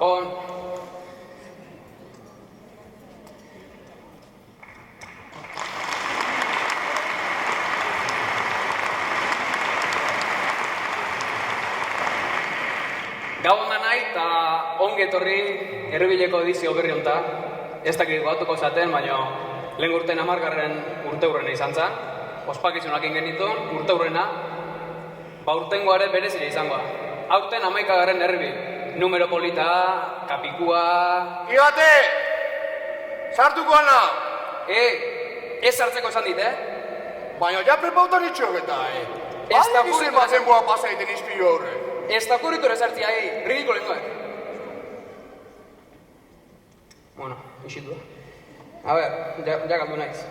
Gabon. Gabon da nahi, eta ongi etorri herribileko edizio berri honta. Ez dakit batuko zaten, baina lehen urtean 10. urteurrena izan zen. Ospakizunak ingenitun, urteurrena. Urtengoa ere berezile izango da. Aurten 11. herribil. Numero polita, kapikua... Igate! Sartuko ana! Ez sartzeko esan dit, Baina ja prepautan itxok eta, Ez da Gizen batzen boa pasa egiten izpilo horre. Ez da kurritu ere sartzia, ridiko lehen Bueno, isitu da. A ber, ja galdu naiz.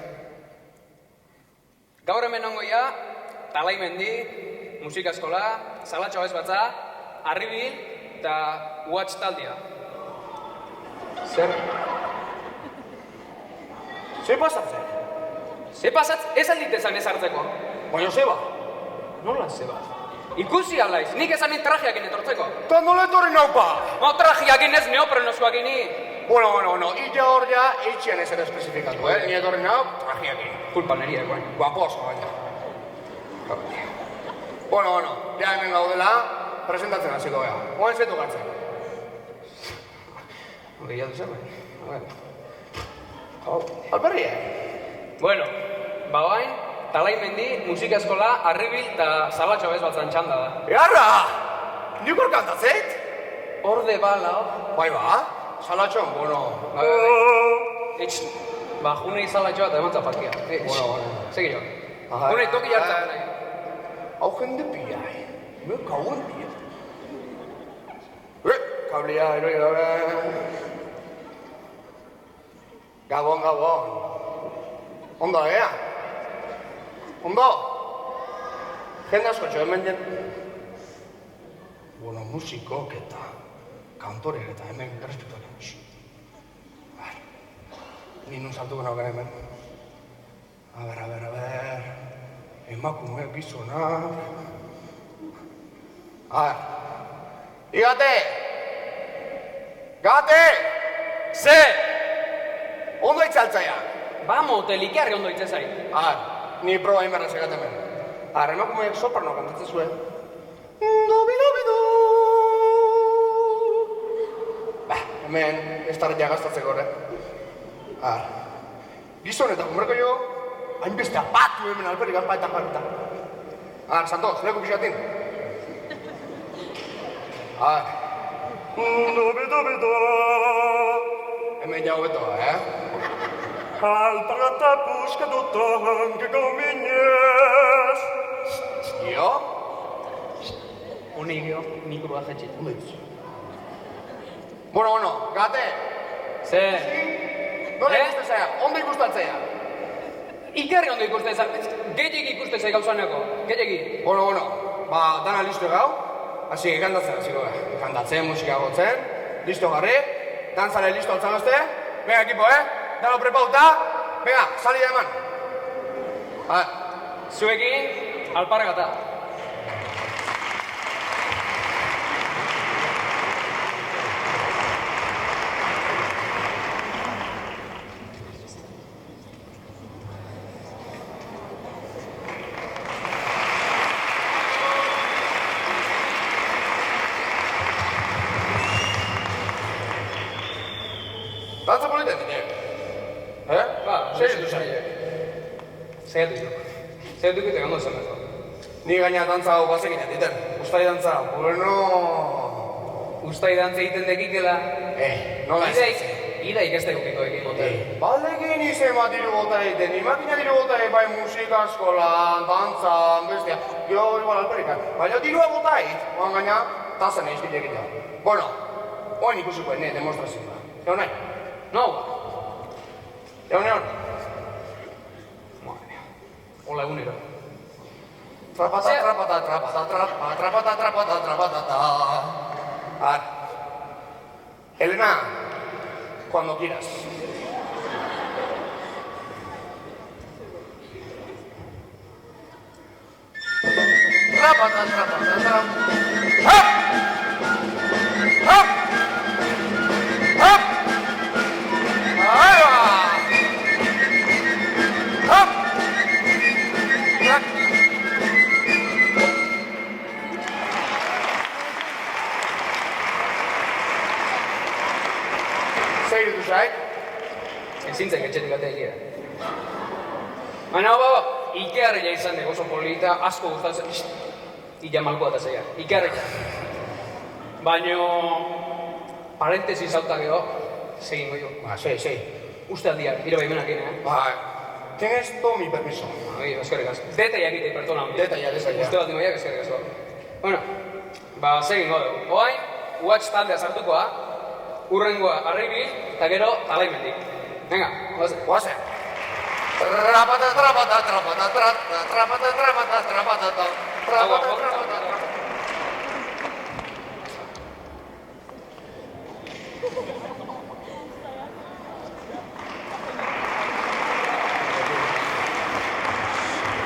Gaur hemen ongoia, Talai Mendi, musika eskola, Salatxo Abez Batza, Arribil eta Watch taldea. Zer? Ze pasatzen? Ze pasatz, ez alditezan ez hartzeko. Baina zeba? Nola zeba? Ikusi alaiz, nik esanin trajeakin etortzeko. Ta nola etorri naupa? Trajeakin ez neoprenoskoakin ni. Bueno, illa hor ja eitxian ez ere espesifikatu, Ni etorri nau, trajiakin. Kulpa neria, Guaposko, baina. Bueno, ja hemen gaudela, presentatzen hasiko beha. Oen zetu gartzen. Gehiatu zen, Alperri, Bueno, bain, Talai Mendi, musika eskola, Arribil eta Salatxo Abez Batzan txanda da. Earra! Nik hor kantatzeit? Orde bala, Bai ba, Salatxon, bueno. Junei Salatxoa eta emantza parkia. Bueno. Segi jo. Junei toki jartzen nahi. Hau jende pila, Me kauen pila. Kablia, eroi gabe. Gabon. Ondo, Ondo? Jende asko txo, hemen jen. Bueno, musikok eta kantorek eta hemen errespektuak emus. Ni nun saltuko nauken hemen. A ber. Emakume gizonak. Igate! Ze! Ondo itzaltzaia! Telikarri ondo itzezai. Ni proba inberra segaten ben. Emakumeek soprano kantatzen zuen. Hemen ez tarria gaztatzeko, Gizon eta kumerko jo, hainbeste apatu hemen alperik alpa eta parita. Santos, leku pixatin. Hemen jau betoa, Alpargata puskatutan minez. Jo? Hone gio, mikrua jetxit. Bueno, gate. Ze? Nola ikustezaia? Ondo ikustatzea? Ikerri ondo ikustezai. Gehiagik ikustezai gauzaneko. Gehiagik. Bueno. Dana listo gau. Asi, kantatzen hasiko da. Kantatzen, musika gotzen. Listo garri. Dantzale listo altzan azte. Venga, ekipo, Dalo prepauta. Venga, sali da eman. Zuekin, alpargata. Dantza politen dine. Segitu zaie. Segitu ite gando zen bezo. Ni gaina dantza hau bazekin egiten. Ustai dantza hau. Bueno... Ustai dantza egiten dekikela. Nola ez? Ida ikeste gukiko egin moten. Baldekin izema diru gota egiten. Imakina diru gota egin bai musika eskolan, dantzan, bestia. Gio igual alperikan. Baina dirua gota egin. Oan gaina, tazan egin egitea. Bueno, oain ikusiko egin demostrazioa. Egon nahi? No. Egon. Hola egunero. Trapata. Elena, cuando quieras. Trapata. Zer irutu zait? Ezin zen etxetik atea Ikea. Baina, Ikearria izan dugu oso polita, asko gustatzen. Illa malkoa eta zeia. Ikearria. Baina, parentesis hautak ego, segin goio. Sei. Uste handiak, ire baimenakin, Tienes todo mi permiso. Eskerrik asko. Detailak egite pertsona handi. Detailak. Uste bat imoiak eskerrik asko. Bueno, segin godu. Oain, UH taldea sartukoa, urrengoa Arribi, eta gero Talaimendik. Venga, Guazen. Trapata, trapata, trapata, trapata, trapata, trapata, trapata, trapata, trapata.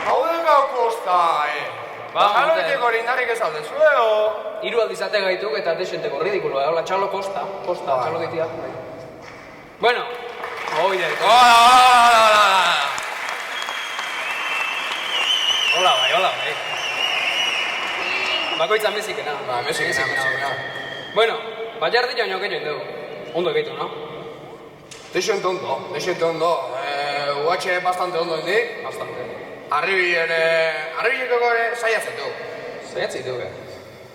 Hau den gau kosta, Jaloiteko rindarik ez alde zueo. Hiru aldiz ate gaituk eta desenteko ridikuloa, hola, txalo kosta, txalo gitia. Bueno, oide. Hola, bai. Bakoitzan bezikena. Bezikena. Bueno, Ballardi jaino gehiago dugu. Ondo egeitu, no? Dexente ondo. UH bastante ondo indik. Bastante. Arribileko ere saiatzen du. Zaiatzei dugu,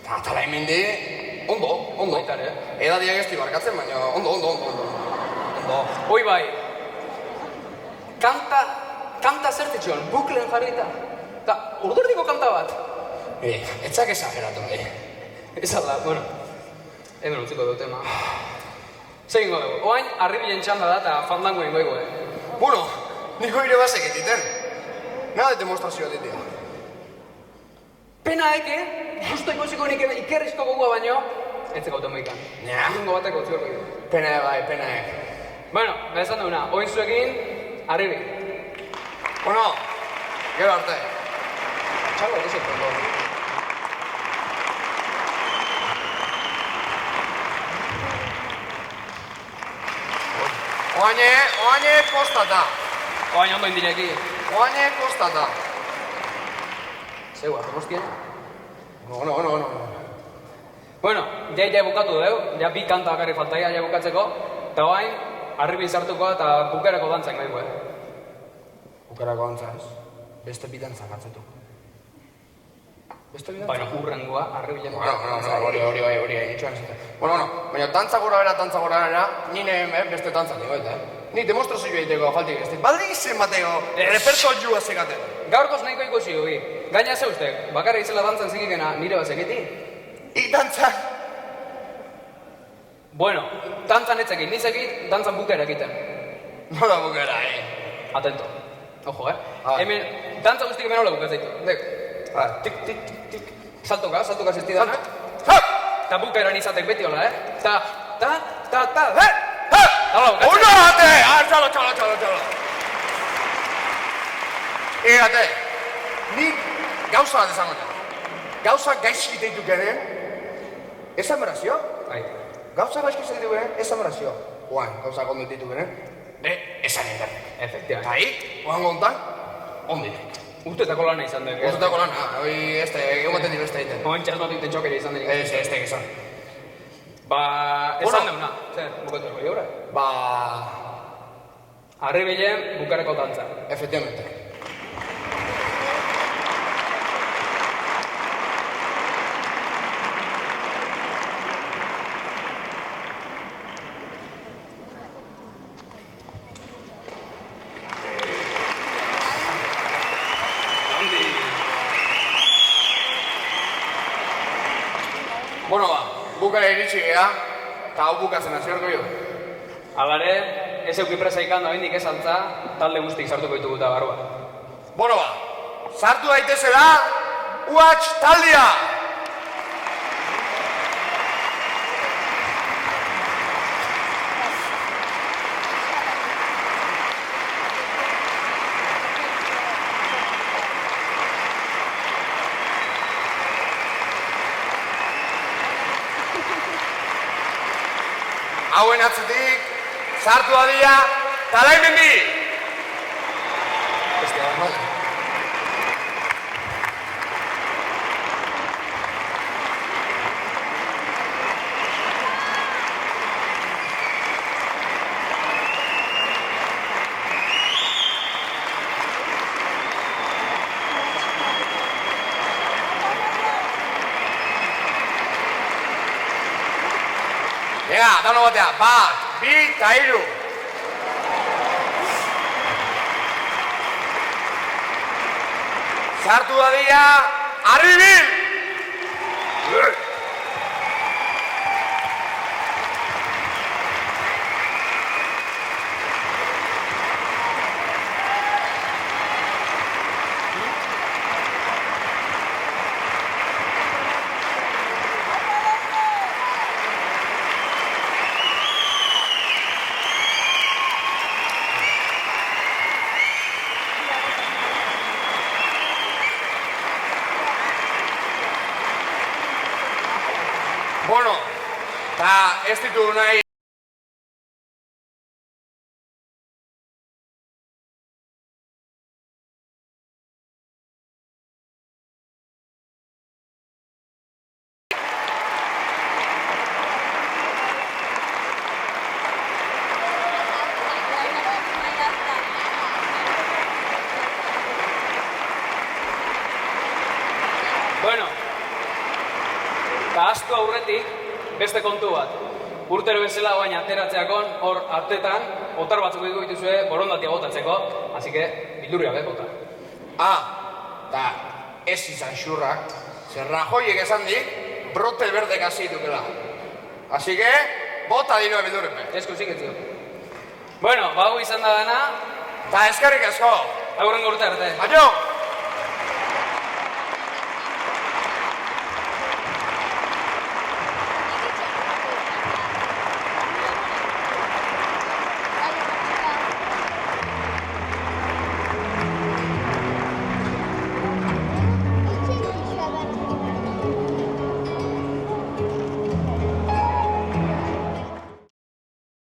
Ta Talaimendi, ondo. Baitare, Edadiak ez barkatzen, baina ondo. Hoi bai, kanta zertitxon, buklen jarrita. Eta urderdiko kanta bat. Etzak esageratu, Ez alda, bueno, hemen utziko dut tema. Zegin dugu, oain Arribilen txanda da eta fandangoen goigo, Bueno, niko ire basek etiten. Nada de demonstrazioa ditia. Pena eke, justo ikusiko nik ikerrizko gogoa baino, etzeko automoikan. Urrungo bateko utziko dugu. Pena ek. Bueno, esan duguna, oin zuekin, Arribi. Bueno, gero arte. Txalo, ez ondo. Oaine kostata. Oain ondo indireki. Oaine kostata. Zeua, demostien? No. Bueno, ja bukatu dugu, ja bi kanta bakarri faltaia ja bukatzeko, eta oain, Arribi sartuko eta bukerako dantzak nahi guen. Bukerako dantzaz, beste bi dantzak atzetu. Beste bi dantzak? Baina urrengoa, Arribilen hori, itxoan zitzen. Bueno, baina dantza gora bera, nire beste dantzak digoet, Ni demonstrazioa egiteko faltik ez dit. Baldi izen bateko, repertorio zekaten. Gaurkoz nahiko ikusi dugi. Gaina ze ustek, bakarra izela dantzan zikikena nire bat zeketi? Dantzak. Bueno, dantzan etzekin, nizekit, dantzan bukera egiten. Nola bukera, Atento. Ojo, Hemen, dantza guztik hemen hola bukatzaitu. Dek. Tik. Saltoka ziztidana. Ta bukeran izatek beti hola, Ta. Hola bukatzaitu. Uno ate! Txalo. Egate, nik gauza bat esango da. Gauza gaizki deitu genen, esan berazio? Gauza gaizki deitu genen, esan berazio. Oan, gauza gondo deitu genen, esan egin. Efectivamente. Eta oan gontan, ondinek. Urtetako lana izan duk. Urtetako lan, hori egomaten dira ez da egiten. Oen txasnotik tentxokera izan dira. Ez da egizan. Esan deuna. Zer, bukatu ergoi horre? Arribilen bukareko dantza. Efectivamente. Bueno, bukara iritsi geha, eta hau bukatzen aziorko jo. Alare, ez euki presa ikando hendik ez altza, talde guztik sartuko ditugu eta barua. Bueno, sartu daitezela, UH taldea! Hauen atzetik, sartu adia, Talaimendi! dano batea, 1, 2 eta 3. Sartu dadia, arribil! Bueno, eta ez ditu nahi Bueno, eta astu aurretik, beste kontu bat. Urtero bezala baina ateratzeakon, hor artetan, otar batzuk ditu dituzue borondatia botatzeko, así que, bildurria bota. eta ez izan xurrak, zer Rajoyek esan dik, brote berdek hasi dukela. Así que, bota dirua bildurrepe. Esko ziketzio. Bueno, bago izan da dana, Eta eskerrik asko. aurrengo urte arte. Aio!